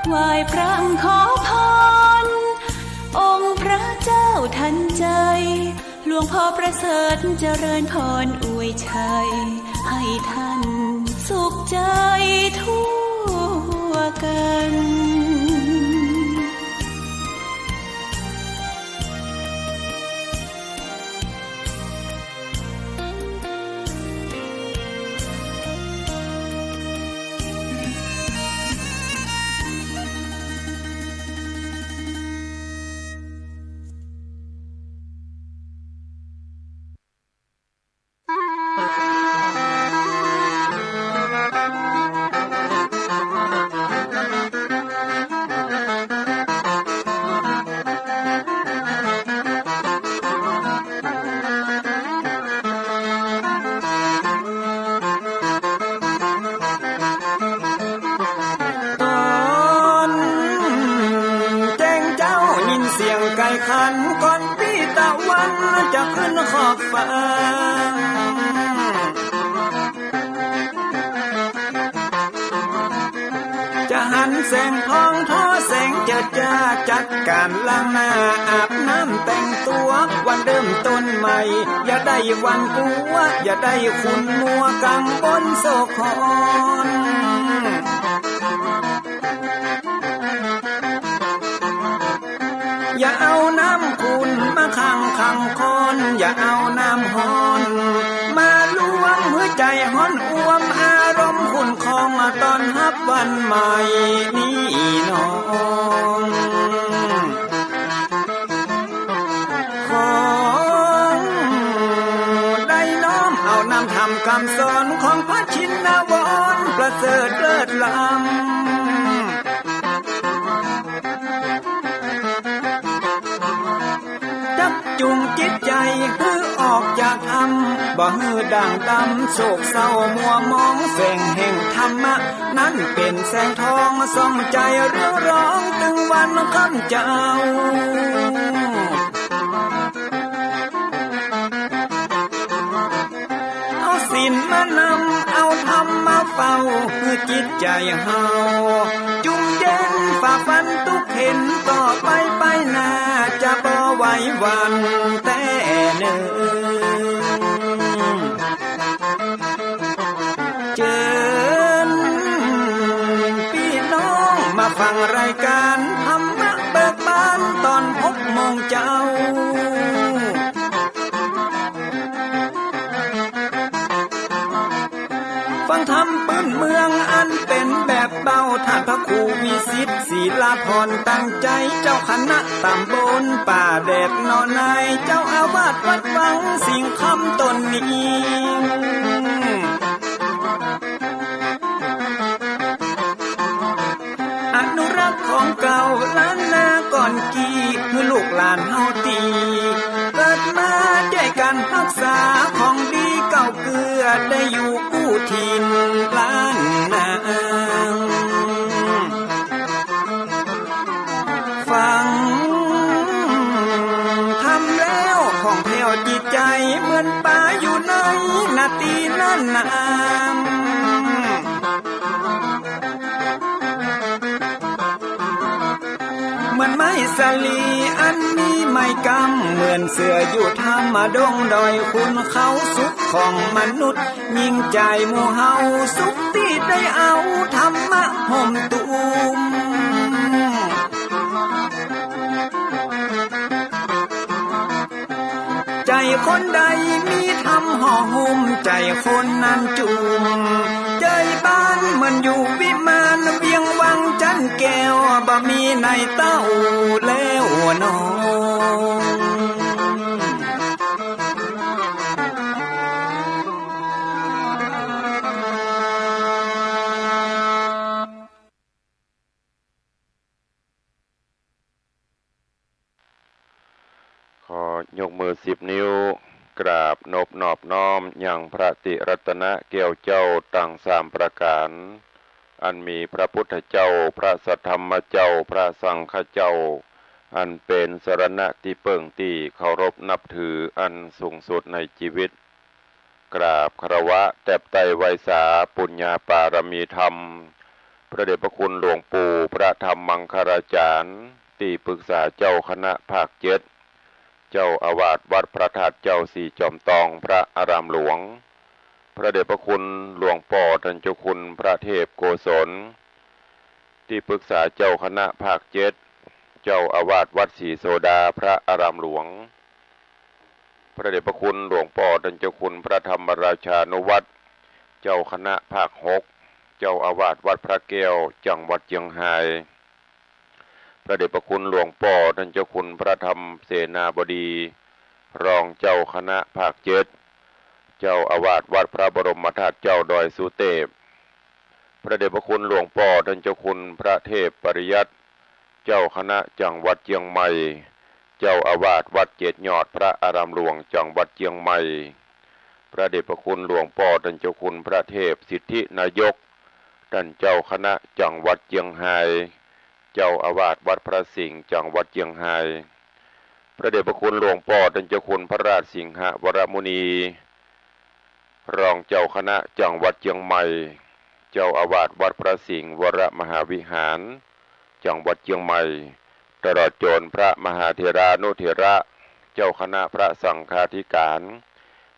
ไหว้พระขอพรองค์พระเจ้าทันใจหลวงพ่อประเสริฐเจริญพรอวยชัยให้ท่านสุขใจทั่วกันขันก่อนพี่ตะวันจะขึ้นขอบฟ้าจะหันแสงทองทอแสงเจิดจ้าจัดการล้างหน้าอาบน้ำแต่งตัววันเริ่มต้นใหม่อย่าได้วันกลัวอย่าได้ขุ่นมัวกังวลโศกหอนอย่าเอาน้ำขุ่นมาขังคอนอย่าเอาน้ำฮ้อนมาลวงหัวใจฮ้อนอ้วมอารมณ์ขุ่นคองมาตอนรับวันใหม่นี้น้องของได้น้อมเอานำทำคำสอนของพระชินวรประเสริฐเลิศล้ำจุงจิตใจเพื่อออกจากธรรมบ่ฮือด่างดำโศกเศร้ามัวมองแสงแห่งธรรมะนั้นเป็นแสงทองส่องใจเรื่องร้องถึงวันค่ำเจ้าเอาศีลมานำเอาธรรมมาเฝ้าเพื่อจิตใจเฮาจุงเย็นฝ่าฟันทุกเห็นต่อไปหน้าจะบ่ไหววันแต่เนิ่นเจิญพี่น้องมาฟังรายการธรรมะเบิกบานตอน6 โมงเจ้าฟังธรรมปืนเมืองอันเป็นแบบเบาท่านพระครูวิสิทธิ์ศิลาภรณ์ตั้งใจเจ้าคณะตำบลป่าแดดนอนในเจ้าอาวาสวัดวังสิ่งคำตนนี้อนุรักษ์ของเก่าล้านนาก่อนกี่คือลูกหลานเฮาตีเกิดมาด้วยกันรักษาของดีเก่าเกือได้อยู่กู้ถิ่นล้านนาฟังทำแล้วของแผ่วจิตใจเหมือนป่าอยู่ในนาทีนั้นนามเหมือนไม้สลีอันมีไม้กำเหมือนเสืออยู่ธรรมดงดอยคุณเขาสุขของมนุษย์ยิ่งใจหมู่เฮาสุขที่ได้เอาธรรมะห่มตุมใจคนใดมีธรรมห่อหุ้มใจคนนั้นจุมใจบ้านมันอยู่วิมานเวียงวังจันแก้วบ่มีในเต้าแล้วน้องขอยกมือ10 นิ้วกราบนบน้อมอย่างพระติรัตนะแก้วเจ้าตั้ง3 ประการอันมีพระพุทธเจ้าพระสัทธรรมเจ้าพระสังฆเจ้าอันเป็นสรณะที่เบิ่งที่เคารพนับถืออันสูงสุดในชีวิตกราบคารวะแตบไตรไวสาปุญญาปารมีธรรม พระเดชพระคุณหลวงปู่พระธรรมมังคลาจารย์ที่ปรึกษาเจ้าคณะภาคเจ็ดเจ้าอาวาสวัดพระธาตุเจ้าสี่จอมตองพระอารามหลวงพระเดชพระคุณหลวงพ่อท่านเจ้าคุณพระเทพโกศลที่ปรึกษาเจ้าคณะภาคเจ็ดเจ้าอาวาสวัดศรีโสดาพระอารามหลวงพระเดชพระคุณหลวงพ่อท่านเจ้าคุณพระธรรมราชานุวัตรเจ้าคณะภาคหกเจ้าอาวาสวัดพระแก้วจังหวัดเชียงรายพระเดชพระคุณหลวงพ่อท่านเจ้าคุณพระธรรมเสนาบดีรองเจ้าคณะภาคเจ็ดเจ้าอาวาสวัดพระบรมธาตุเจ้าดอยสุเทพพระเดชพระคุณหลวงพ่อท่านเจ้าคุณพระเทพปริยัติเจ้าคณะจังหวัดเชียงใหม่เจ้าอาวาสวัดเจ็ดยอดพระอารามหลวงจังหวัดเชียงใหม่พระเดชพระคุณหลวงพ่อท่านเจ้าคุณพระเทพสิทธินายกท่านเจ้าคณะจังหวัดเชียงรายเจ้าอาวาสวัดพระสิงห์จังหวัดเชียงรายพระเดชพระคุณหลวงพ่อท่านเจ้าคุณพระราชสิงหวรมุนีรองเจ้าคณะจังหวัดเชียงใหม่เจ้าอาวาสวัดพระสิงห์วรมหาวิหารจังหวัดเชียงใหม่ตลอดจนพระมหาเถรานุเถระเจ้าคณะพระสังฆาธิการ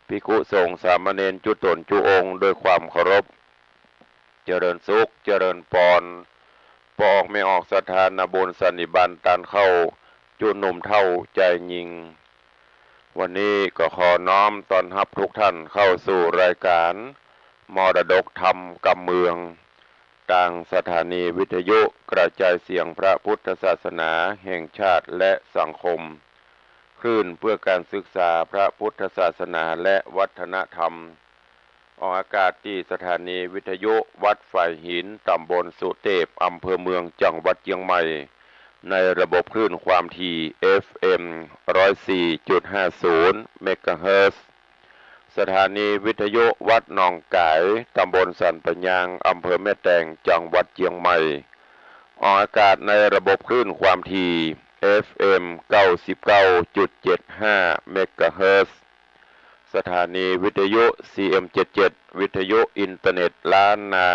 ภิกขุสงฆ์สามเณรจุตนจุองค์โดยความเคารพเจริญสุขเจริญปอนปอกไม่ออกสถานบุญสันนิบันตันเข้าจุหนุ่มเท่าใจยิงวันนี้ก็ขอน้อมต้อนรับทุกท่านเข้าสู่รายการมรดกธรรมกำเมืองทางสถานีวิทยุกระจายเสียงพระพุทธศาสนาแห่งชาติและสังคมคลื่นเพื่อการศึกษาพระพุทธศาสนาและวัฒนธรรมออกอากาศที่สถานีวิทยุวัดฝ่ายหินตำบลสุเทพอำเภอเมืองจังหวัดเชียงใหม่ในระบบคลื่นความถี่ FM 104.50 เมกะเฮิรตซ์สถานีวิทยุวัดหนองกายตำบลสันปะยางอำเภอแม่แตงจังหวัดเชียงใหม่ออกอากาศในระบบคลื่นความถี่ FM 99.75 เมกะเฮิรตซ์สถานีวิทยุ CM77 วิทยุอินเทอร์เน็ตล้านนา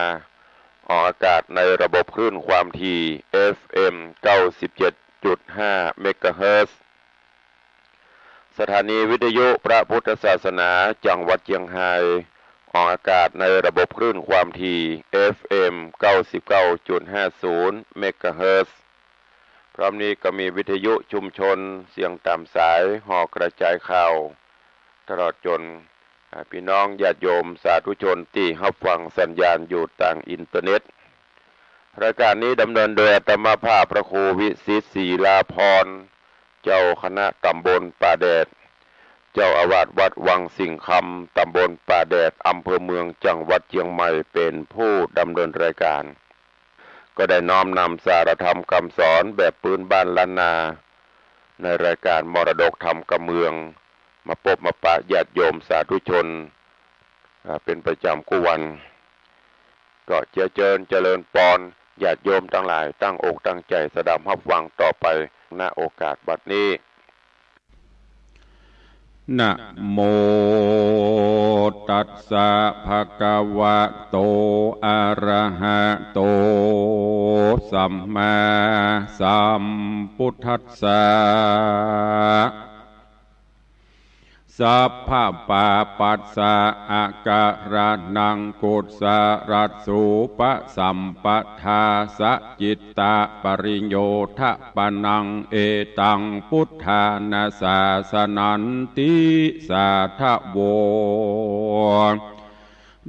ออกอากาศในระบบคลื่นความถี่ FM 97.5 เมกะเฮิรตซ์สถานีวิทยุพระพุทธศาสนาจังหวัดเชียงรายออกอากาศในระบบคลื่นความถี่ FM 99.50 เมกะเฮิรตซ์พร้อมนี้ก็มีวิทยุชุมชนเสียงตามสายห่อกระจายข่าวตลอดจนพี่น้องญาติโยมสาธุชนที่รับฟังสัญญาณอยู่ทางอินเทอร์เน็ตรายการนี้ดำเนินโดยอาตมาภาพพระครูวิสิตศรีลาภรณ์เจ้าคณะตำบลป่าแดดเจ้าอาวาสวัดวังสิงห์คำตำบลป่าแดดอำเภอเมืองจังหวัดเชียงใหม่เป็นผู้ดำเนินรายการก็ได้น้อมนำสารธรรมคำสอนแบบพื้นบ้านล้านนาในรายการมรดกธรรมกำเมืองมาพบมาปะญาติโยมสาธุชนเป็นประจำกุวันก็เจริญปอนญาติโยมทั้งหลายตั้งอกตั้งใจสดับรับฟังต่อไปณโอกาสบัดนี้นะโมตัสสะภะคะวะโตอะระหะโตสัมมาสัมพุทธัสสะสัพพะปะปัสสะอาการะนังกุศรัสสุปะสัมปทาสะจิตตะปริโยทะปนังเอตังพุทธานาสาสนันติสาทะโว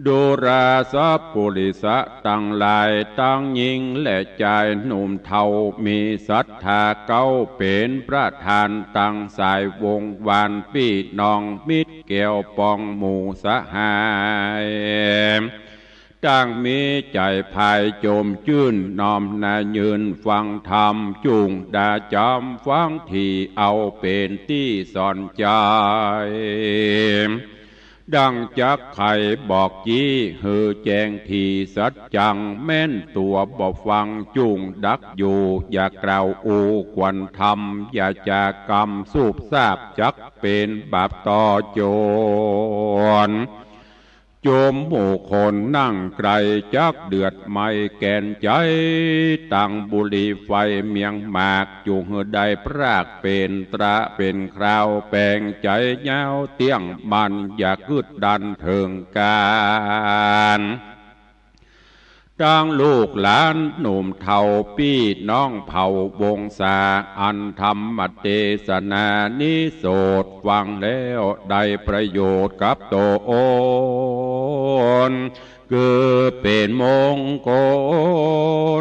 ดูราสัพปุริสะตั้งหลายตั้งหญิงและชายหนุ่มเทามีศรัทธาเก้าเป็นประธานตั้งสายวงวานพี่น้องมิตรเกี่ยวปองหมู่สหายตั้งมีใจภายโจมชื่นน้อมนายืนฟังธรรมจุงดาจอมฟังที่เอาเป็นที่สอนใจดังจักไข่บอกจี้หือแจงทีสัจจังแม่นตัวบอกฟังจุงดักอยู่อย่ากล่าวอูกวนทำอย่าจากกรรมสูบทราบจักเป็นบาปต่อโจร โจมหมู่คนนั่งไกลจักเดือดไม่แก่นใจตั้งบุหรี่ไฟเมียงหมากจุงใดพรากเป็นตระเป็นคราวแปลงใจเงาเตี้ยงมันอย่ากึดดันเถิงการดังลูกหลานหนุ่มเฒ่าพี่น้องเผ่าวงศาอันธรรมเทศนานิโสดฟังแล้วได้ประโยชน์กับตัวโอนคือเป็นมงค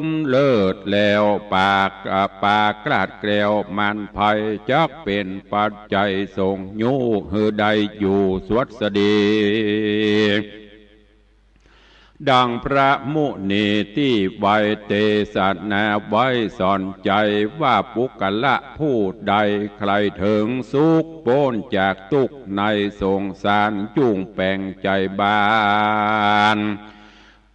ลเลิศแล้วปากกราดแกล้วมันภัยจักเป็นปัจจัยส่งยูหือใดอยู่สวัสดีดังพระมุนีที่ไวเทศนาไว้สอนใจว่าปุกละผู้ใดใครถึงสุขพ้นจากทุกข์ในสงสารจุงแปลงใจบาน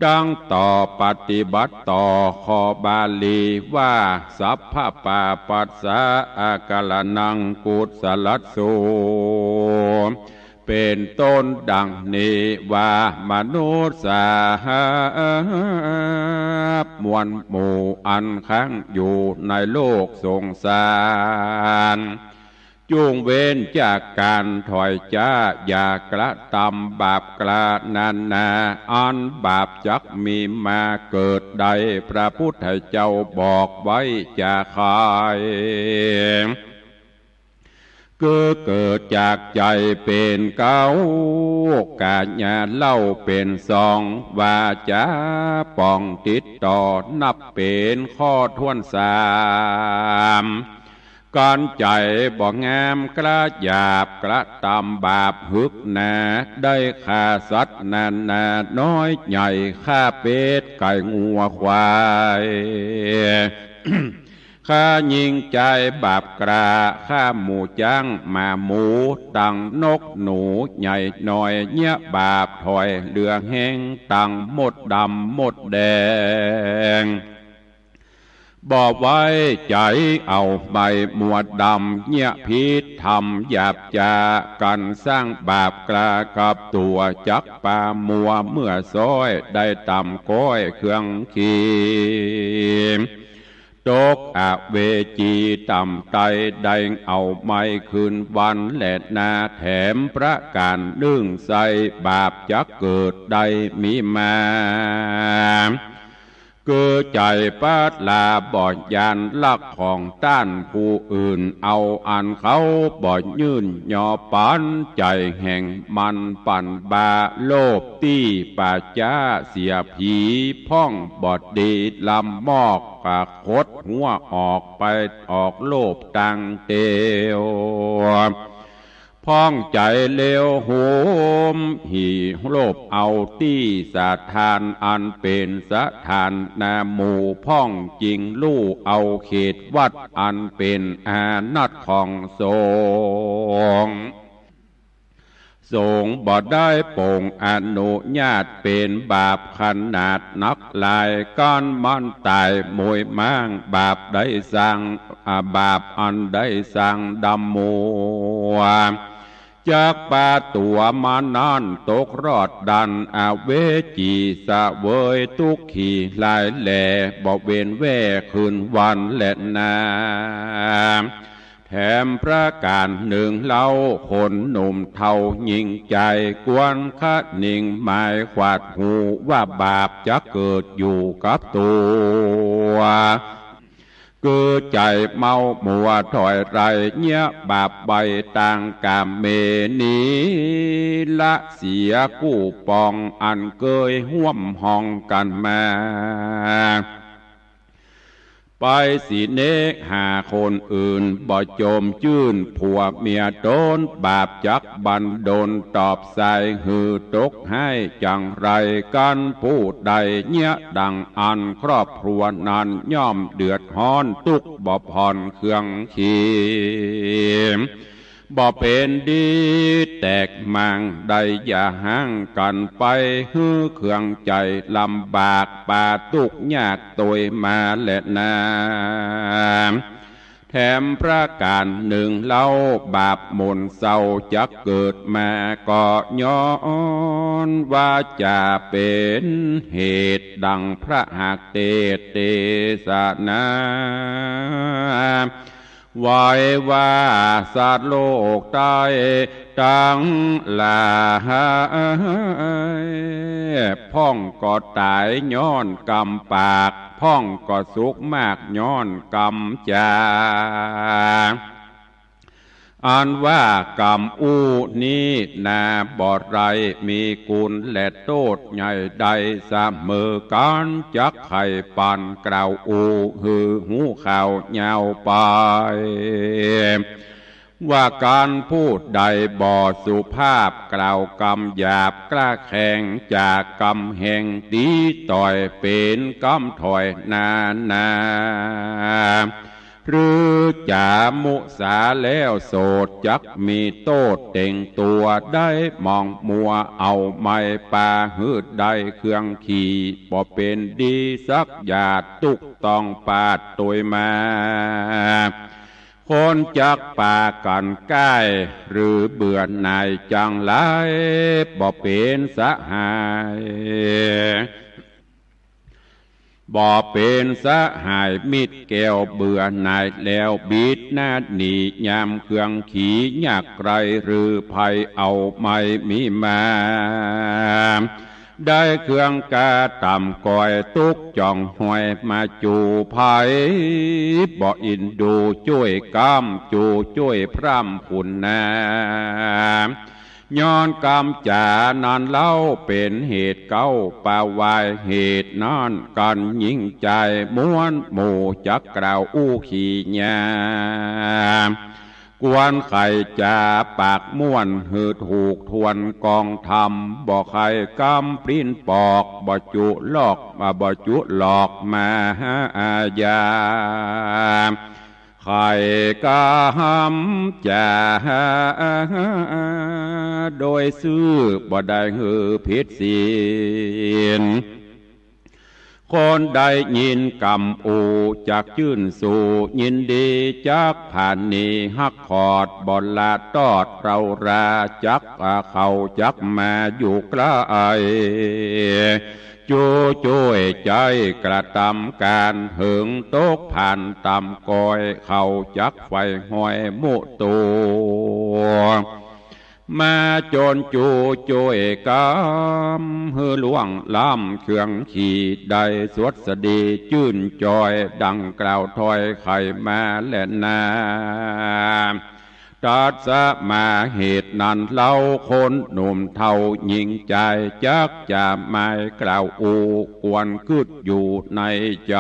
ดังต่อปฏิบัติต่อขอบาลีว่าสัพพะปาปัสสะอากาลนังกุศลัสสุเป็นต้นดังนี้ว่ามนุษย์สามวลหมู่อันค้างอยู่ในโลกสงสารจุงเว้นจากการถอยจ้าอย่ากระทำบาปกระนาอันบาปจักมีมาเกิดใดพระพุทธเจ้าบอกไว้จะใครเกิดจากใจเป็นเก้ากาญาเล่าเป็นสองวาจาป้องติดต่อนับเป็นข้อทวนสามก่อนใจบ่งามกระหยาบกระทำบาปหึกหนาได้ฆ่าสัตว์นาน้อยใหญ่ฆ่าเป็ดไก่งัวควายข้ายิงใจบาปกราข้าหมูจ้างมาหมูตังนกหนูใหญ่หน่อยเนี้ยบาปถอยเหลืองแห้งตังหมดดำหมดแดงบอกไว้ใจเอาใบหมวดดำเนี้ยพิษทำหยาบจากันสร้างบาปกรากับตัวจักปามัวเมื่อซ้อยได้ต่ำก้อยเครื่องขีตกอเวจีต่ำไตได้เอาไม่คืนวันและนาแถมประการนึ่งใส่บาปจักเกิดได้มีมาเกิดใจปัดลาบ่อยยานลักของต้านผู้อื่นเอาอันเขาบ่อยยื่นย่อปันใจแห่งมันปั่นบาโลภตี้ป่าจ้าเสียผีพ่องบอดดีลำมอกกะคดหัวออกไปออกโลภตังเตวพ้องใจเลวโหมหีโลภเอาตี้สะทานอันเป็นสะทานนาหมู่พ้องจริงลู่เอาเขตวัดอันเป็นอานัตของสงฆ์สงฆ์บ่ได้โป่งอนุญาตเป็นบาปขนาดนักลายก้อนมันตายมวยม้างบาปได้สร้างบาปอันได้สร้างดำมัวจากป่าตัวมานานตกรอดดันอเวจีสะเวยทุกขี่ลายแหล่บ่เว้นแว่คืนวันและนาแถมประการหนึ่งเล่าคนหนุ่มเทายิงใจกวนคะนิ่งหมายขวาดหูว่าบาปจะเกิดอยู่กับตัวเกิดใจเมามัวถอยไรเนี้ยบาปใบต่างกามเมนีละเสียกู้ปองอันเกยห่วมห้องกันมาไปสิเนกหาคนอื่นบ่โจมจื้นผัวเมียโดนบาปจักบันโดนตอบใส่หือตกให้จังไรกันผู้ใดเนี้ยดังอันครอบครัวนั้นย่อมเดือดร้อนทุกบ่ผ่อนเครื่องขีบ่เป็นดีแตกมังได้อย่าห่างกันไปฮือเครื่องใจลำบากป่าตุกยากตัวมาและนาแถ แถมประการหนึ่งเล่าบาปมนเศร้าจะเกิดมาก็ย้อนว่าจะเป็นเหตุดังพระหักเทศนาไว้ว่าสัตว์โลกใต้ทั้งหลายพ่องก็ตายย้อนกรรมปากพ่องก็สุขมากย้อนกรรมจาอันว่ากรรมอู้นี้นาบอดไรมีกุลและโทษใหญ่ใดเสมอกันจักไข่ปันกล่าวอูหือหูข่าวยาวไปว่าการพูดใดบ่สุภาพกล่าวกรรมหยาบกล้าแข่งจากกรรมแห่งตีต่อยเป็นกรรมถอยนาหรือจามุสาแล้วโสดจักมีโตดเต่งตัวได้มองมัวเอาไม้ปาหืดได้เครื่องขี่บ่เป็นดีสักหยาดตุกต้องปาดตัวมาคนจักป่ากันใกล้หรือเบื่อหน่ายจังไรบ่เป็นสหายบ่เป็นสหายมิตรแก้วเบื่อหน่ายแล้วบิดหน้าหนียามเครื่องขี่ยากไรหรือภัยเอาไม่มีมาได้เครื่องกาต่ำก่อยตุกจ่องหวยมาจูภัยบ่อินดูช่วยกำจูช่วยพร่ำขุนนาย้อนกรรมจานานเล่าเป็นเหตุเก้าป่าวายเหตุนอนกันยิ่งใจม้วนหมู่จักกล่าวอู้ขี่ยากวนไข่จ่าปากม้วนหืดถูกทวนกองทำบ่ไข่กำปริ้นปอกบ่จุลอกมาบ่จุหลอกมาหาอาญาไข่กำจ่าโดยซื้อบ่ได้หือผิดศีลคนใดยินกรรมอูจากยื่นสู่ยินดีจักผ่านนี้หักขอดบ่ลาตอดเราราจักเขาจักมาอยู่ใกล้จูช่วยใจกระทำการเหิงตกผ่านตำกอยเขาจักไฟห้อยมุตัวมาจนจูช่วยกำหือหลวงล้ำเครื่องขี่ได้สวดสดีจื่นจอยดังกล่าวถอยไข่มาและนาตัดสมาเหตุนั้นเล่าคนหนุ่มเท่าหญิงใจจักจะไม่กล่าวอูกวนกึดอยู่ในใจ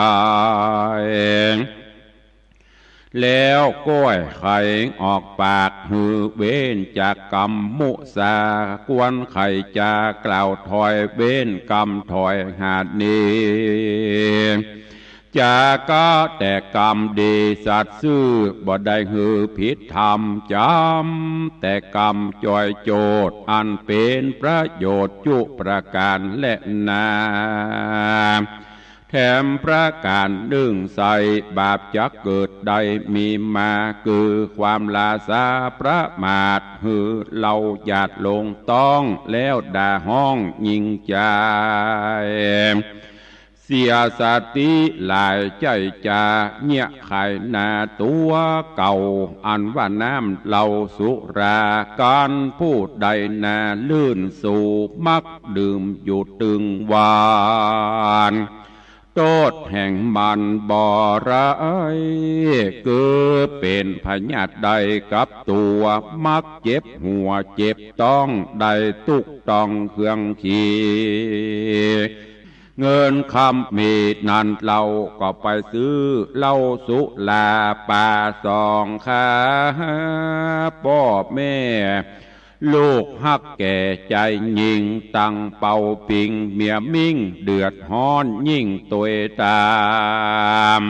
แล้วก้อยไข่ออกปากหือเว้นจากกรรมมุสากวนไข่จากล่าวถอยเว้นกรรมถอยหาดนี้จาก็แต่กรรมดีสัตว์ซื่อบ่ได้หือผิดธรรมจำแต่กรรมจอยโจดอันเป็นประโยชน์จุประการและนาแถมประการหนึ่งใส่บาปจักเกิดใดมีมาคือความลาสาประมาทหือเราหยาดลงต้องแล้วด่าห้องยิงใจเสียสติหลายใจจาเนี่ยขายนาตัวเก่าอันว่าน้ำเหล่าสุราการพูดใดนาลื่นสู่มักดื่มอยู่ตึงวานโทษแห่งมันบ่ร้ายคือเป็นพญาติใดกับตัวมักเจ็บหัวเจ็บต้องได้ตุกต้องเครื่องขี่เงินคำมีนันเราก็ไปซื้อเหล้าสุลาปาสองขาพ่อแม่ลูกฮักแก่ใจยิ่งตั้งเป่าปิงเมียมิ่งเดือดฮ้อนยิ่งตัวตาม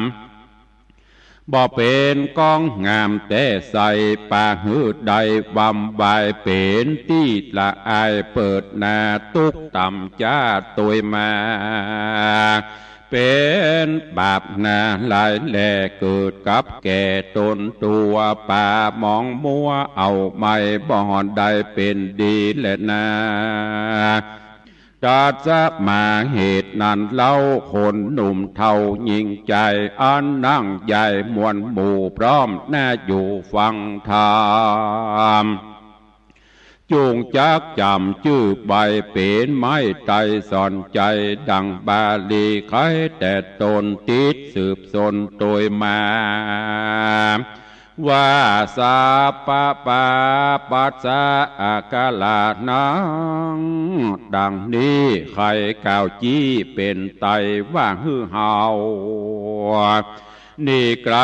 บ่เป็นกองงามแต่ใส่ปาหืดใดวำบายเป็นที่ละอายเปิดหน้าตุกต่ำจ้าตัวมา เป็นบาปนาหลายแหล่เกิดกับแก่ตนตัวป่ามองมัวเอาไม่บ่อนได้เป็นดีแหละนาจัดจะมาเหตุนั้นเล่าคนหนุ่มเท่ายิ่งใจอันนั่งใหญ่มวลหมู่พร้อมแน่อยู่ฟังธรรมจูงจักจำชื่อใบเป็นไม้ไตสอนใจดังบาลีใครแต่ตนติดสืบสนโดยมาว่าสาปะปาปัสสะอากาลานังดังนี้ใครกล่าวจี้เป็นไตว่าฮือเฮานี่ไกล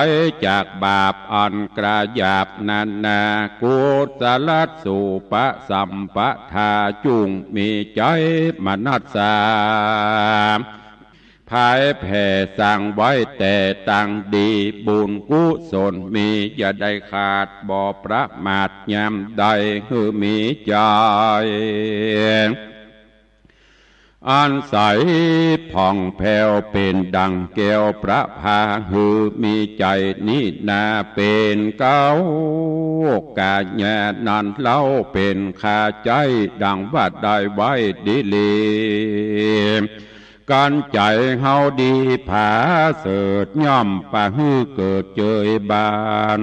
จากบาปอันกระหยาบนานากุศลสุปะสัมปทาจุงมีใจมนัสสาภายแผ่สั่งไว้แต่ตั้งดีบุญกุศลมีอย่าได้ขาดบ่ประมาทยามใดคือมีใจอันใสผ่องแผ้วเป็นดังแก้วประภาหือมีใจนินาเป็นเก้ากาญานันเล่าเป็นขาใจดังว่าได้ไว้ดีลีการใจเฮาดีผาเสดย่อมปะฮือเกิดเจยบาน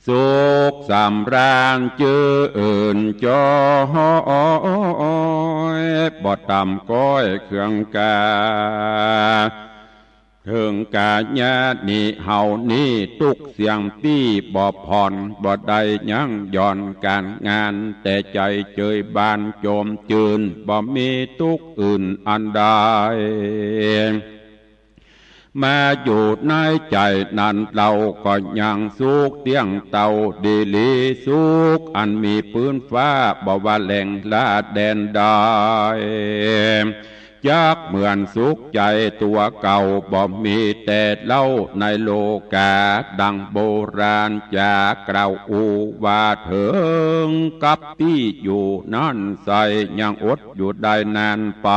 สุขสำราญเจืออื่นจอยบ่ต่ำก้อยเครื่องกาถึงกาญานี่เฮานี่ทุกเสียงปี้บ่ผ่อนบ่ได้ยั้งย่อนการงานแต่ใจเจยบานโจมจืนบ่มีทุกอื่นอันใดมาอยู่ในใจนั้นเราก็ยังสุขเตียงเตาดีลีสุขอันมีพื้นฟ้าบ่ว่าแหล่งลาแดนได้ยักเหมือนสุขใจตัวเก่าบ่มีแต่เล่าในโลกาดังโบราณจากกล่าวอูว่าเถิงกับที่อยู่นั่นใส่ยังอดอยู่ได้นานไป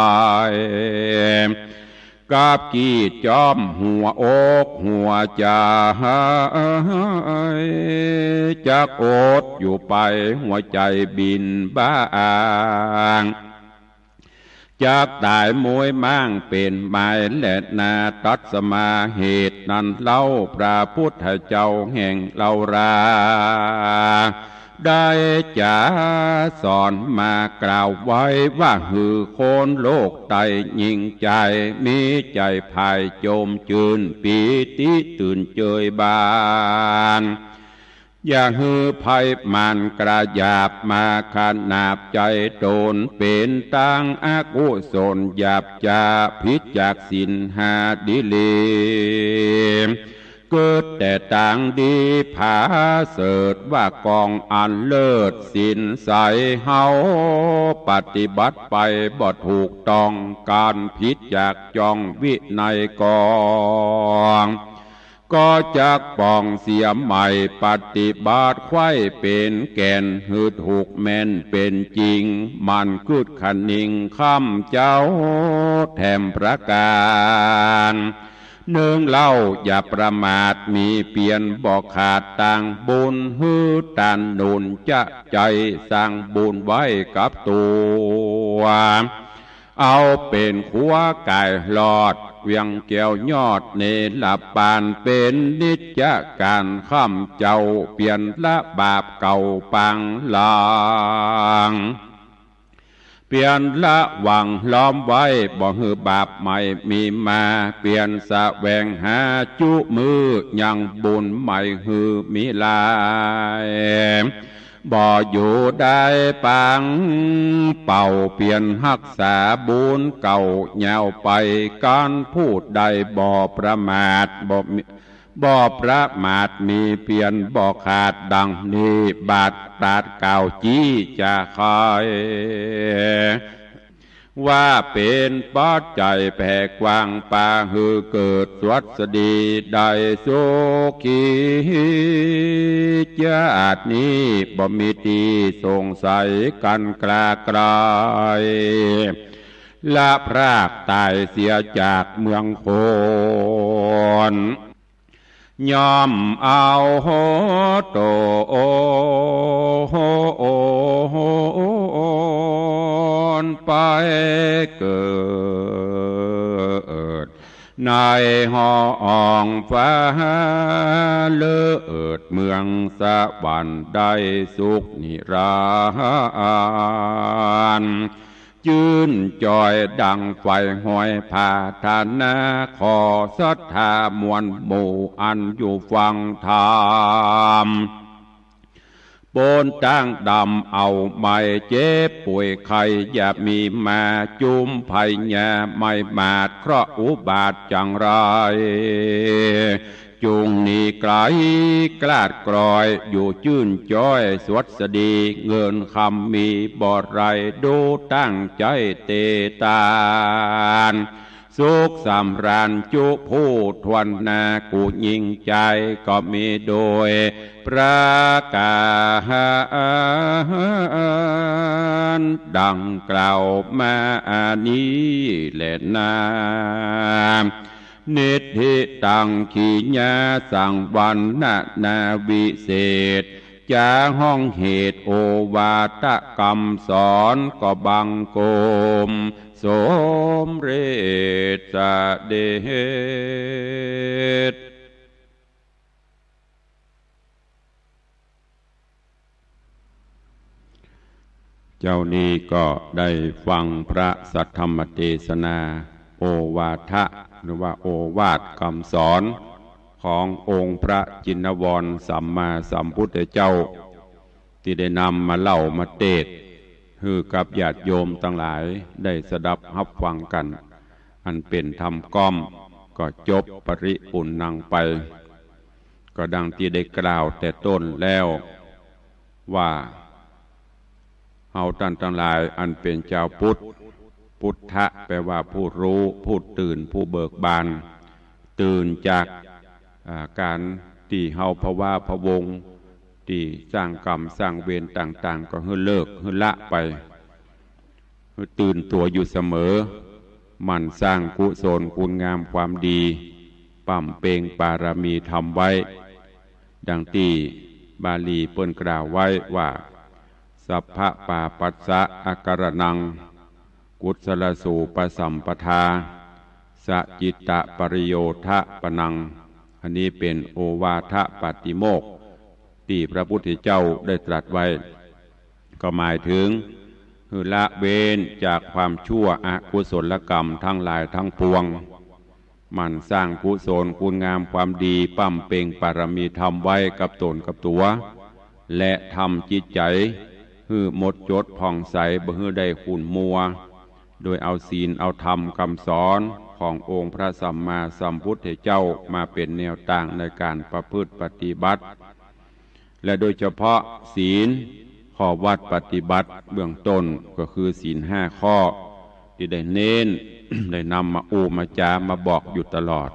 กาบกีดจอมหัวอกหัวใจจากอดอยู่ไปหัวใจบินบ้างจากตายมวยมั่งเป็นไม้และนาตัดสมาเหตุนั้นเล่าพระพุทธเจ้าแห่งเราราได้จะสอนมากล่าวไว้ว่าหือโคนโลกไตยิ่งใจมีใจภายโจมจืนปีติตื่นเจยบานอย่าฮือภัยมันกระยาบมาขนาบใจโดนเป็นตั้งอากุศลหยาบจะพิษจากสินหาดิเลเกิดแต่ต่างดีผาเสดว่ากองอันเลิศสินใสเฮาปฏิบัติไปบ่ถูกต้องการผิดจากจองวินัยกองก็จากป่องเสียใหม่ปฏิบัติไข่เป็นแก่นหือถูกแม่นเป็นจริงมันคืดขันนิงข้ามเจ้าแถมประการเนื่องเล่าอย่าประมาทมีเปลี่ยนบอกขาดต่างบุญฮือตันนุนจะใจสร้างบุญไว้กับตัวเอาเป็นขัวกายหลอดเวียงแก้วยอดเนลปานเป็นนิจการข้ามเจ้าเปลี่ยนละบาปเก่าปังลางเปลี่ยนละวังล้อมไว้บ่ฮือบาปใหม่มีมาเปลี่ยนสะแวงหาจุมือยังบุญใหม่ฮือมีลายบ่อยู่ได้ปังเป่าเปลี่ยนรักษาบุญเก่าแนวไปการพูดใดบ่ประมาทบ่ประมาทมีเปลี่ยนบ่ขาดดังนี้บาทปราดเก่าจี้จะคอยว่าเป็นปัจจัยแผ่กว้างป่าหือเกิดสวัสดีได้สุขีญาตินี้บ่มีตีสงสัยกันกลากลาย ละพรากตายเสียจากเมืองโคนยอมเอาโตไปเกิดในห้องฟ้าเลิศเมืองสวรรค์ได้สุขนิรันดร์จื่นจอยดังไฟห้อยผาธนาขอศรัทธามวลหมู่อันอยู่ฟังธรรมโปนตั้งดำเอาไม่เจ็บป่วยไข้อย่ามีมาจุมภัยแย่ไม่มาดเคราะห์อุบาทจังไรจุงนีไกลกลาดกรอยอยู่จื่นจ้อยสวดสดีเงินคำมีบ่ไรดูตั้งใจเตตานสุขสำราญจุผู้ทวนนากูยิ่งใจก็มีโดยประการดังกล่าวมานี้แหละนานิธิตังขีญาสังวันนาวิเศษจาห้องเหตุโอวาทกรรมสอนก็บังโกมสมเรศเดชเจ้านี้ก็ได้ฟังพระสัทธรรมเทศนาโอวาทะหรือว่าโอวาทคำสอนขององค์พระจินวรสัมมาสัมพุทธเจ้าที่ได้นำมาเล่ามาเทศน์ให้กับญาติโยมทั้งหลายได้สดับรับฟังกันอันเป็นธรรมก้อมก็จบปริปุณนังไปก็ดังที่ได้กล่าวแต่ต้นแล้วว่าเฮาท่านทั้งหลายอันเป็นชาวพุทธพุทธะแปลว่าผู้รู้ผู้ตื่นผู้เบิกบานตื่นจากการที่เฮาภาวะพะวงที่สร้างกรรมสร้างเวรต่างๆก็ให้เลิกให้ละไปให้ตื่นตัวอยู่เสมอหมั่นสร้างกุศลคุณงามความดีปั่มเปงปารมีทำไว้ดังที่บาลีเปิ้นกล่าวไว้ว่าสัพพะปาปัสสะอาการนังกุศลสูปสัมปทาสจิตตปริโยทะปนังอันนี้เป็นโอวาทปาติโมกข์ที่พระพุทธเจ้าได้ตรัสไว้ก็หมายถึงละเว้นจากความชั่วอกุศลกรรมทั้งหลายทั้งปวงมันสร้างกุศลคุณงามความดีปั้มเป่งปารมีธรรมไว้กับตนกับตัวและทำจิตใจให้หมดจดผ่องใสบ่ให้ได้ขุ่นมัวโดยเอาศีลเอาธรรมคำสอนขององค์พระสัมมาสัมพุทธเจ้ามาเป็นแนวต่างในการประพฤติปฏิบัติและโดยเฉพาะศีลข้อวัดปฏิบัติเบื้องต้นก็คือศีล5 ข้อที่ได้เน้น ได้นำมามาจามาบอกอยู่ตลอด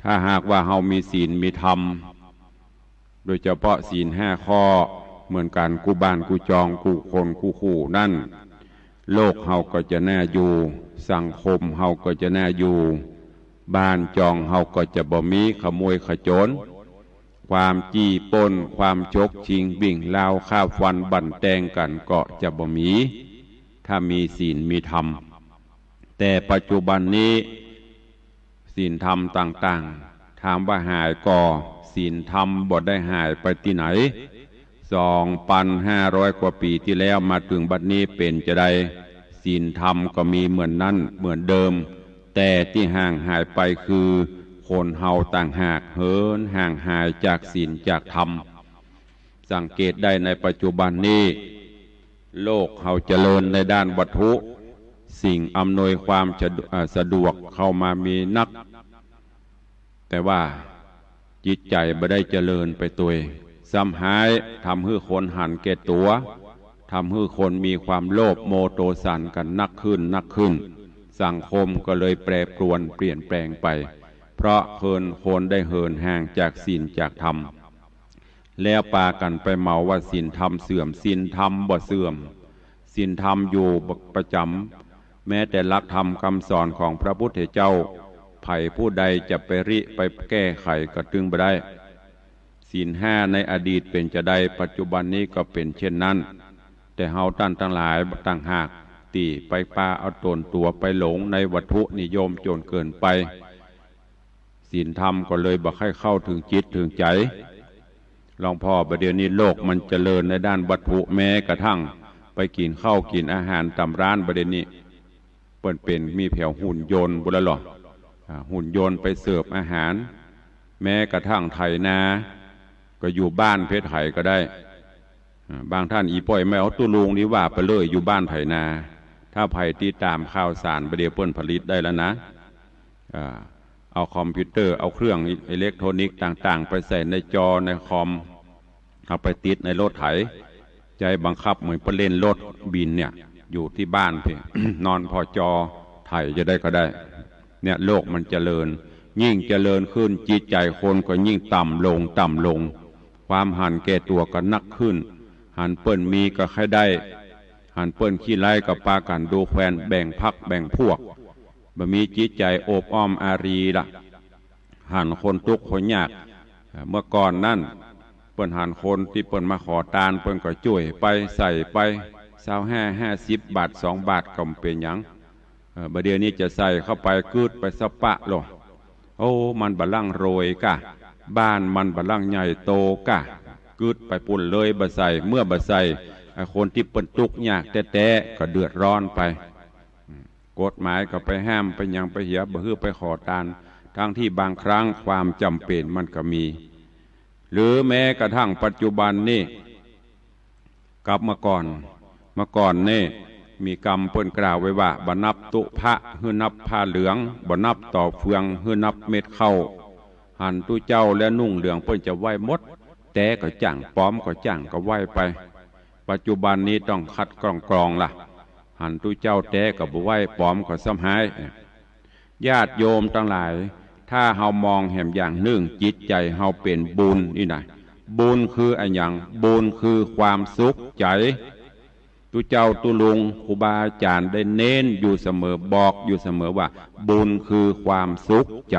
ถ้าหากว่าเฮามีศีลมีธรรมโดยเฉพาะศีล5 ข้อเหมือนกันกูบ้านกูจองกูคนกูคู่นั่นโลกเฮาก็จะน่าอยู่สังคมเฮาก็จะน่าอยู่บ้านจองเฮาก็จะบ่มีขโมยขโจรความจี้ปล้นความชกชิงบิ่งลาวฆ่าฟันบั่นแตงกันก็จะบ่มีถ้ามีศีลมีธรรมแต่ปัจจุบันนี้ศีลธรรมต่างๆถามว่าหายก่อศีลธรรมบ่ได้หายไปที่ไหน2,500 กว่าปีที่แล้วมาถึงบัดนี้เป็นจะได้ศีลธรรมก็มีเหมือนนั้นเหมือนเดิมแต่ที่ห่างหายไปคือคนเฮาต่างหากเหินห่างหายจากศีลจากธรรมสังเกตได้ในปัจจุบันนี้โลกเฮาเจริญในด้านวัตถุสิ่งอำนวยความสะดวกเข้ามามีนักแต่ว่าจิตใจไม่ได้เจริญไปตัวซ้ำหายทำให้คนหันแก่ตัวทำให้คนมีความโลภโมโทสันกันนักขึ้นสังคมก็เลยแปรปรวนเปลี่ยนแปลงไปเพราะคนได้เหินห่างจากศีลจากธรรมแล้วปากันไปเมาว่าศีลธรรมเสื่อมศีลธรรมบ่เสื่อมศีลธรรมอยู่ประจ แม้แต่หลักธรรมคำสอนของพระพุทธเจ้าไผ่ผู้ใดจะไปไปแก้ไขก็ตึงบ่ได้ศีลห้าในอดีตเป็นจะได้ปัจจุบันนี้ก็เป็นเช่นนั้นแต่เฮาท่านทั้งหลายต่างหากตีไปป้าเอาตนตัวไปหลงในวัตถุนิยมจนเกินไปศีลธรรมก็เลยบ่ค่อยเข้าถึงจิตถึงใจลองพ่อประเดี๋ยวนี้โลกมันเจริญในด้านวัตถุแม้กระทั่งไปกินข้าวกินอาหารตามร้านประเดี๋ยวนี้เปิ่นเป็นมีแผวหุ่นยนต์บุรหรอหุ่นยนต์ไปเสิร์ฟอาหารแม้กระทั่งไถนาก็อยู่บ้านเพชรไถก็ได้บางท่านอีป่อยไม่เอาตู้ลุงนี้ว่าไปเลยอยู่บ้านไถนาถ้าไผ่ตีตามข่าวสารประเดี๋ยวเปิ้นผลิตได้แล้วนะเอาคอมพิวเตอร์เอาเครื่องอิเล็กทรอนิกส์ต่างๆไปใส่ในจอในคอมเอาไปติดในรถไถใจบังคับเหมือนไปเล่นรถบินเนี่ยอยู่ที่บ้านเพี่ นอนพอจอไถจะได้ก็ได้เนี่ยโลกมันเจริญยิ่งเจริญขึ้นจิตใจคนก็ยิ่งต่ำลงต่ำลงความหันแก่ตัวก็นักขึ้นหันเปิ้นมีก็ใครได้หันเปิ้นขี้ไล่กับปากันดูแควนแบ่งพักแบ่งพวกบ่มีจิตใจโอบอ้อมอารีละหันคนทุกข์คนยากเมื่อก่อนนั่นเปิ้นหันคนที่เปิ้นมาขอทานเปิ้นก็ช่วยไปใส่ไป25-50 บาท2 บาทก็เป็นหยังบัดเดี๋ยวนี้จะใส่เข้าไปกืดไปสปะหรอโอ้มันบัลลังโรยกะบ้านมันบัลลังใหญ่โตกะกืดไปปุ่นเลยบ่ใส่เมื่อบ่ใส่คนที่เปิ้นทุกข์ยากแท้ๆก็เดือดร้อนไปกฎหมายก็ไปห้ามไปยังไปเหียบ่ฮือไปขอทานทั้งที่บางครั้งความจำเป็นมันก็มีหรือแม้กระทั่งปัจจุบันนี่กับเมื่อก่อนนี่มีกรรมเปิ้นกล่าวไว้ว่าบ่นับตุพระฮือนับผ้าเหลืองบ่นับต่อเฟืองฮือนับเม็ดข้าวหันตุเจ้าและนุ่งเหลืองเปิ้นจะไหว้หมดแต่ก็จ้างป้อมก็จ้างก็ไหว้ไปปัจจุบันนี้ต้องคัดกรองล่ะหันตุเจ้าแต่ก็บ่ไหว้ป้อมก็ซ้ำหายญาติโยมทั้งหลายถ้าเฮามองแห่งอย่างหนึ่งจิตใจเฮาเป็นบุญนี่นะบุญคืออะไรอย่างบุญคือความสุขใจตุเจ้าตุลุงครูบาอาจารย์ได้เน้นอยู่เสมอบอกอยู่เสมอว่าบุญคือความสุขใจ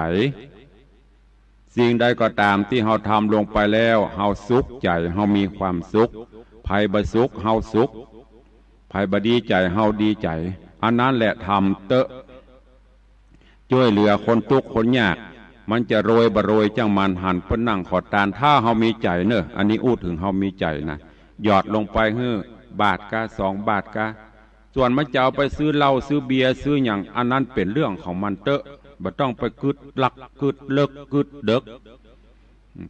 สิ่งใดก็ตามที่เฮาทำลงไปแล้วเฮาสุขใจเฮามีความสุขภัยบ่สุขเฮาสุขภัยบ่ดีใจเฮาดีใจอันนั้นแหละทำเตอะช่วยเหลือคนทุกข์คนยากมันจะโรยบ่โรยจังมันหันเปิ้นนั่งขอทานถ้าเฮามีใจเนอะอันนี้อู้ถึงเฮามีใจนะหยอดลงไปบาทกะ2 บาทกะส่วนมันจะเอาไปซื้อเหล้าซื้อเบียร์ซื้ออย่างอันนั้นเป็นเรื่องของมันเตอะบ่ต้องไปกึดลักกึดเลิกกึดเด็ก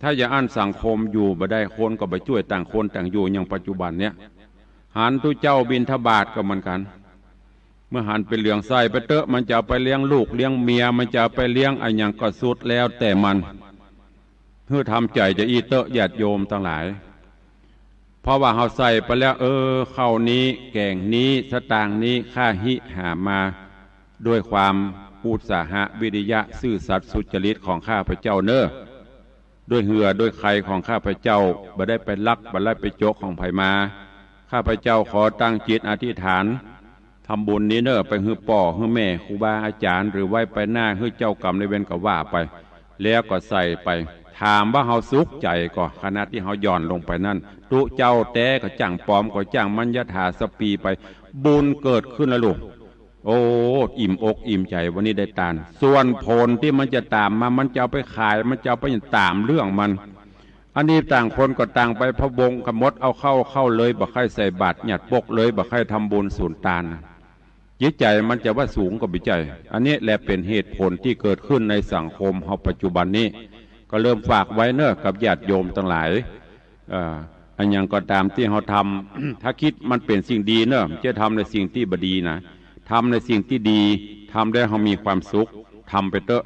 ถ้าอย่าอันสังคมอยู่บ่ได้คนก็ไปช่วยต่างคนต่างอยู่อย่างปัจจุบันเนี้ยหันตุเจ้าบิณฑบาตก็เหมือนกันเมื่อหันไปเลี้ยงไส้ไปเตอะมันจะไปเลี้ยงลูกเลี้ยงเมียมันจะไปเลี้ยงอะไรอย่างก็สุดแล้วแต่มันเพื่อทำใจจะอีเตอะญาติโยมทั้งหลายเพราะว่าเฮาใส่ไปแล้วข้าวนี้แกงนี้สตางค์นี้ค่าหิหามาด้วยความอุตสาหะวิริยะซื่อสัตย์สุจริตของข้าพเจ้าเนอะด้วยเหือด้วยไข่ของข้าพเจ้าบ่ได้ไปลักบ่ได้ไปโจกของไผมาข้าพเจ้าขอตั้งจิตอธิษฐานทำบุญนี้เนอะไปฮื้อป่อฮื้อแม่ครูบาอาจารย์หรือไว้ไปหน้าฮื้อเจ้ากรรมในเวรก็ว่าไปแล้วก็ใส่ไปถามว่าเฮาสุขใจก็ขณะที่เฮาย่อนลงไปนั่นตุเจ้าแต่ก็จ้างปลอมก็จ้างมัญญถาสปีไปบุญเกิดขึ้นแล้วลูกโอ้อิ่มอกอิ่มใจวันนี้ได้ทานส่วนผลที่มันจะตามมามันจะเอาไปขายมันจะเอาไปตามเรื่องมันอันนี้ต่างคนก็ต่างไปพะวงขมดเอาเข้าเลยบ่ใครใส่บาตรหยัดปกเลยบ่ใครทำบุญสูญทานจิตใจมันจะว่าสูงกว่าบิใจอันนี้แหละเป็นเหตุผลที่เกิดขึ้นในสังคมเฮาปัจจุบันนี้ก็เริ่มฝากไว้เนอะกับญาติโยมทั้งหลายอันยังก็ตามที่เฮาทำ ถ้าคิดมันเป็นสิ่งดีเนอะจะทำในสิ่งที่บดีนะทำในสิ่งที่ดีทำได้เฮามีความสุขทำไปเถอะ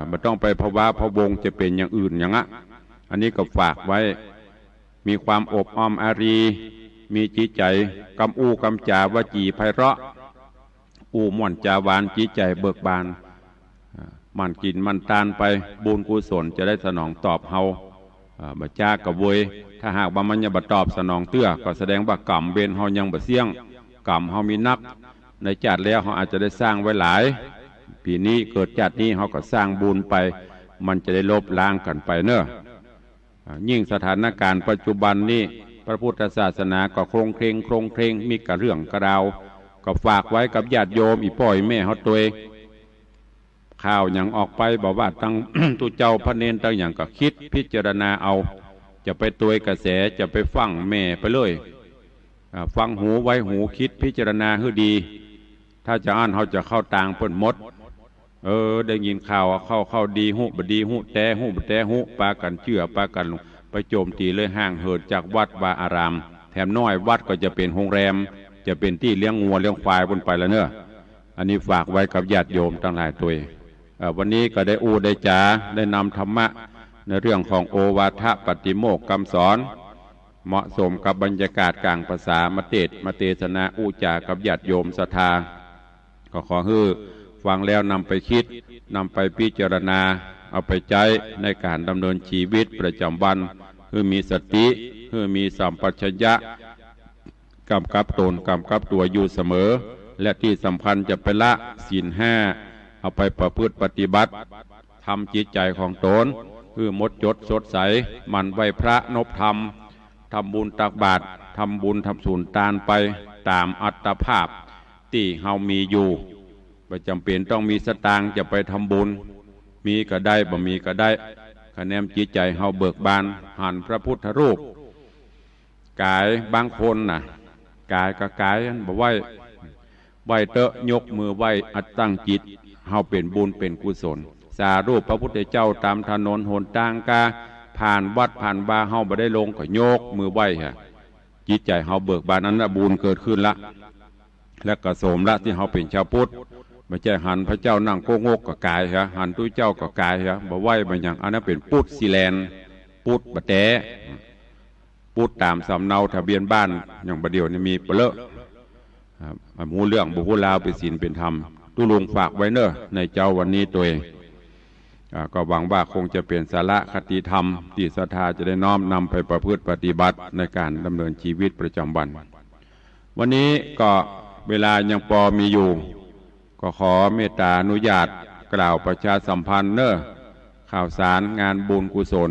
ไม่ต้องไปภาวะพะวงจะเป็นอย่างอื่นอย่างนั้นอันนี้ก็ฝากไว้มีความอบอ้อมอารีมีจิตใจกำอู้กำจาวจีไพเราะอู้ม่วนจาวานจิตใจเบิกบานมันกินมันทานไปบุญกุศลจะได้สนองตอบเฮาบ่จากระเวยถ้าหากว่ามันยังบ่ตอบสนองเตื้อก็แสดงว่ากรรมเวรเฮายังบ่เสี่ยงกรรมเฮามีนัก ในจัดแล้วเขาอาจจะได้สร้างไว้หลายปีนี้เกิดจัดนี้เขาก็สร้างบุญไปมันจะได้ลบล้างกันไปเนอะยิ่งสถานการณ์ปัจจุบันนี้พระพุทธศาสนาก็โครงเคร่งมีกระเรื่องกระดาวก็ฝากไว้กับญาติโยมอีป่อยแม่เขาตัวข่าวอย่างออกไปบอกว่าตั้ง ตุเจ้าพระเนนตั้งอย่างก็คิดพิจารณาเอาจะไปตัวกระแสจะไปฟังแม่ไปเลยฟังหูไว้หูคิดพิจารณาให้ดีถ้าจะอ่านเขาจะเข้าต่างเปิ่นมดได้ยินข่าวเข้าดีหูบดีหูแต่หูบแต่หูปากันเชื่อปากันไปโจมตีเลยห่างเหินจากวัดวาอารามแถมน้อยวัดก็จะเป็นโรงแรมจะเป็นที่เลี้ยงงัวเลี้ยงควายบนไปแล้วเนอะอันนี้ฝากไว้กับญาติโยมทั้งหลายตัววันนี้ก็ได้ได้จ๋าได้นำธรรมะในเรื่องของโอวาทปฏิโมกข์คำสอนเหมาะสมกับบรรยากาศกลางภาษามเทศนาจากับญาติโยมศรัทธาก็ขอให้ฟังแล้วนำไปคิดนำไปพิจารณาเอาไปใช้ในการดำเนินชีวิตประจำวันคือมีสติคือมีสัมปชัญญะกำกับตนกำกับตัวอยู่เสมอและที่สำคัญจะไปละศีลห้าเอาไปประพฤติปฏิบัติทำจิตใจของตนคือมดจดสดใสมันไหวพระนบธรรมทำบุญตักบาตรทำบุญทำสุนทานไปตามอัตภาพที่เฮามีอยู่ไม่จำเป็นต้องมีสตางค์จะไปทำบุญมีก็ได้บ่มีก็ได้คะแนนจิตใจเฮาเบิกบานหันพระพุทธรูปกายบางคนน่ะกายก็กายบ่ไหวเตอะยกมือไหวอัดตั้งจิตเฮาเป็นบุญเป็นกุศลสารูปพระพุทธเจ้าตามถนนหนทางกาผ่านวัดผ่านบาเฮาบ่ได้ลงก็ยกมือไหวฮะจิตใจเฮาเบิกบานนั้นนะบุญเกิดขึ้นละและก็สมละที่เฮาเป็นชาวพุทธไม่ใช่หันพระเจ้านั่งโกงกกับกายฮะหันตุ้ยเจ้ากับกายฮะบ่ไหวบ่อย่างอันนั้นเป็นปุตสีแลนปุตบะแตปุตตามสำเนาทะเบียนบ้านอย่างประเดี๋ยวนี้มีเปลือกหมูเรื่องบุคุลาวเป็นศีลเป็นธรรมตุลุงฝากไว้เนอะในเจ้าวันนี้ตัวเองก็หวังว่าคงจะเป็นสาระคติธรรมที่ศรัทธาจะได้น้อมนำไปประพฤติปฏิบัติในการดำเนินชีวิตประจำวันวันนี้ก็เวลายังพอมีอยู่ก็ขอเมตตาอนุญาตกล่าวประชาสัมพันธ์เนอะข่าวสารงานบุญกุศล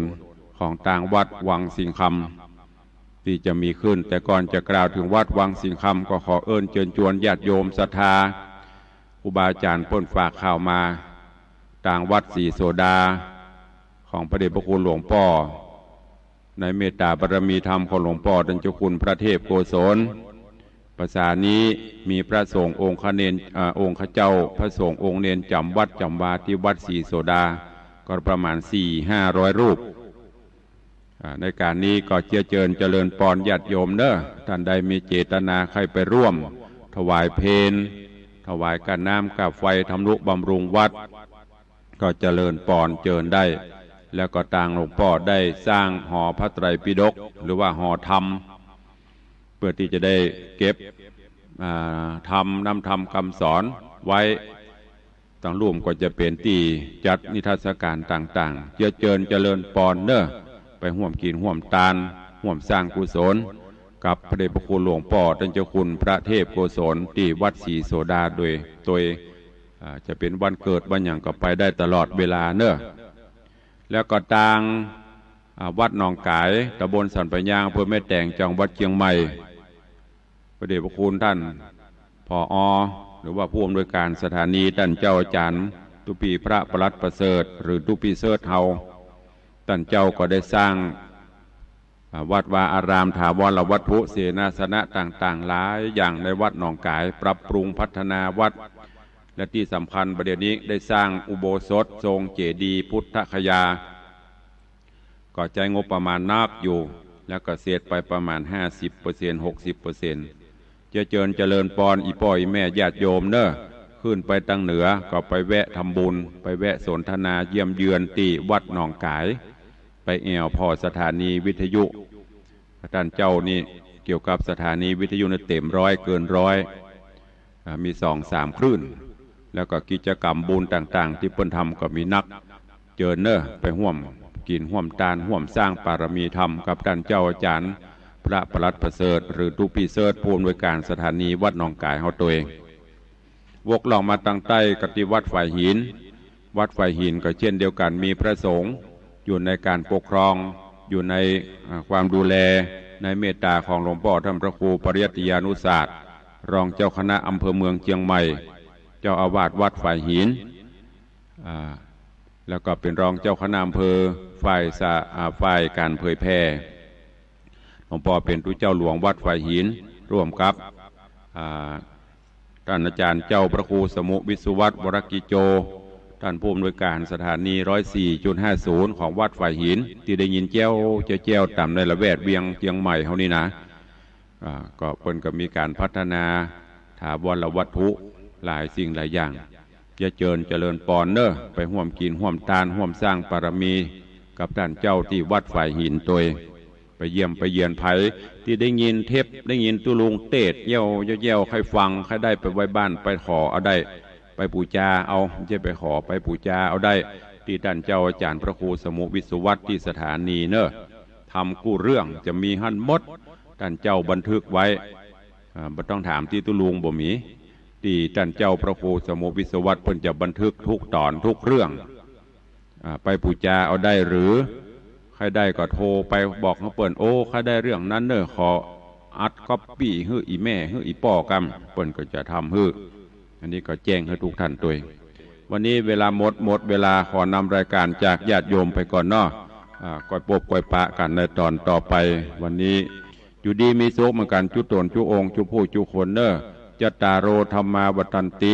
ของต่างวัดวังสิงคำที่จะมีขึ้นแต่ก่อนจะกล่าวถึงวัดวังสิงคำก็ขอเชิญชวนญาติโยมศรัทธาครูบาอาจารย์พ้นฝากข่าวมาต่างวัดศรีโสดาของพระเดชพระคุณหลวงพ่อในเมตตาบารมีธรรมของหลวงพ่อดัญเจ้าคุณพระเทพโกศลภาษานี้มีพระสงฆ์องค์ขเนนองค์ขเจ้าพระสงฆ์องค์เนนจำวัดจำวาที่วัดศรีโสดาก็ประมาณ 400-500 รูปในการนี้ก็เจริญปอนญาติโยมเนอะท่านใดมีเจตนาใครไปร่วมถวายเพลถวายการน้ำกับไฟทำนุบำรุงวัดก็เจริญปอนเจิญได้แล้วก็ต่างหลวงพ่อได้สร้างหอพระไตรปิฎกหรือว่าหอธรรมเพื่อที่จะได้เก็บธรรมนำธรรมคำสอนไว้ต่างร่วมก็จะเป็นที่จัดนิทรรศการต่างๆเจริญปอนเนอะไปห่วมกินห่วมทานห่วมสร้างกุศลกับพระเดชพระคุณหลวงพ่อท่านเจ้าคุณพระเทพโกศลที่วัดศรีโสดาโดยจะเป็นวันเกิดวันอย่างก็ไปได้ตลอดเวลาเนอะแล้วก็ต่างวัดหนองกายตำบลสันปะยางอำเภอแม่แตงจังหวัดเชียงใหม่พระเดชพระคุณท่านผอ.หรือว่าผู้อำนวยการสถานีท่านเจ้าอาจารย์ตุปีพระประหลัดประเสริฐหรือตุปีเสิร์ชเฮาท่านเจ้าก็ได้สร้างวัดวาอารามถาวรวัตถุเสนาสนะต่างๆหลายอย่างในวัดหนองกายปรับปรุงพัฒนาวัดและที่สำคัญประเดี๋ยวนี้ได้สร้างอุโบสถทรงเจดีย์พุทธคยาก็ใจงบประมาณนักอยู่แล้วก็เสร็จไปประมาณ 50% 60%เจริญปอนอีพ่ออีแม่ญาติโยมเนอะขึ้นไปตั้งเหนือก็ไปแวะทำบุญไปแวะสนทนาเยี่ยมเยือนที่วัดหนองกายไปแอวพอสถานีวิทยุท่านเจ้านี่เกี่ยวกับสถานีวิทยุในเต็มร้อยเกินร้อยมี 2-3 คลื่นแล้วก็กิจกรรมบุญต่างๆที่เพิ่นทำก็มีนักเจิญเนอะไปห่วมกินห่วมทานห่วมสร้างปารมีธรรมกับท่านเจ้าอาจารย์พระประหลัดประเสริฐหรือตุปีเสิร์ชผู้อำนวยการสถานีวัดหนองกายเฮาตัวเอง วกล่องมาตั้งใต้กติวัดฝ่ายหินวัดฝ่ายหินก็เช่นเดียวกันมีพระสงฆ์อยู่ในการปกครองอยู่ในความดูแลในเมตตาของหลวงพ่อท่านพระครูปริยัติยานุศาสตร์รองเจ้าคณะอำเภอเมืองเชียงใหม่เจ้าอาวาสวัดฝ่ายหินแล้วก็เป็นรองเจ้าคณะอำเภอฝ่ายการเผยแพร่หลวงพ่อเป็นผู้เจ้าหลวงวัดฝ่ายหินร่วมกับท่านอาจารย์เจ้าพระครูสมุวิสุวัตวรกิโจท่านผู้อำนวยการสถานี 104.50 ของวัดฝ่ายหินที่ได้ยินแจ้วต่ำในละแวกเวียงเชียงใหม่เฮานี่นะก็เพิ่นก็มีการพัฒนาถาวรวัตถุหลายสิ่งหลายอย่างจะเจริญปอนเนอไปห่วมกินห่วมทานห่วมสร้างปารมีกับท่านเจ้าที่วัดฝ่ายหินตัวไปเยี่ยมไปเยือนไผที่ได้ยินเทปได้ยินตุลุงเตดเย่าใครฟังใครได้ไปไว้บ้านไปขอเอาได้ไปปูจาเอาจะไปขอไปปูจาเอาได้ที่ท่านเจ้าอาจารย์พระครูสมุวิสุวัตที่สถานีเนอะทำกู้เรื่องจะมีหั่นมดท่านเจ้าบันทึกไว้ไม่ต้องถามที่ตุลุงบ่มีที่ท่านเจ้าพระครูสมุวิสุวัตเพิ่นจะบันทึกทุกตอนทุกเรื่องไปปูจาเอาได้หรือใครได้ก็โทรไปบอกเขาเปิ่นโอ้ใครได้เรื่องนั้นเนอะขออัดก๊อปปี้ฮื้ออีแม่ฮื้ออีป่อกำเปิ่นก็จะทำฮื้ออันนี้ก็แจ้งให้ทุกท่านตัวเองวันนี้เวลาหมดเวลาขอนำรายการจากญาติโยมไปก่อนเนาะก่อยปบก่อยปะกันในตอนต่อไปวันนี้อยู่ดีมีสุขเหมือนกันจุตนจุองค์จุผู้จุคนเนอะจตารโรธรรมาวัตันติ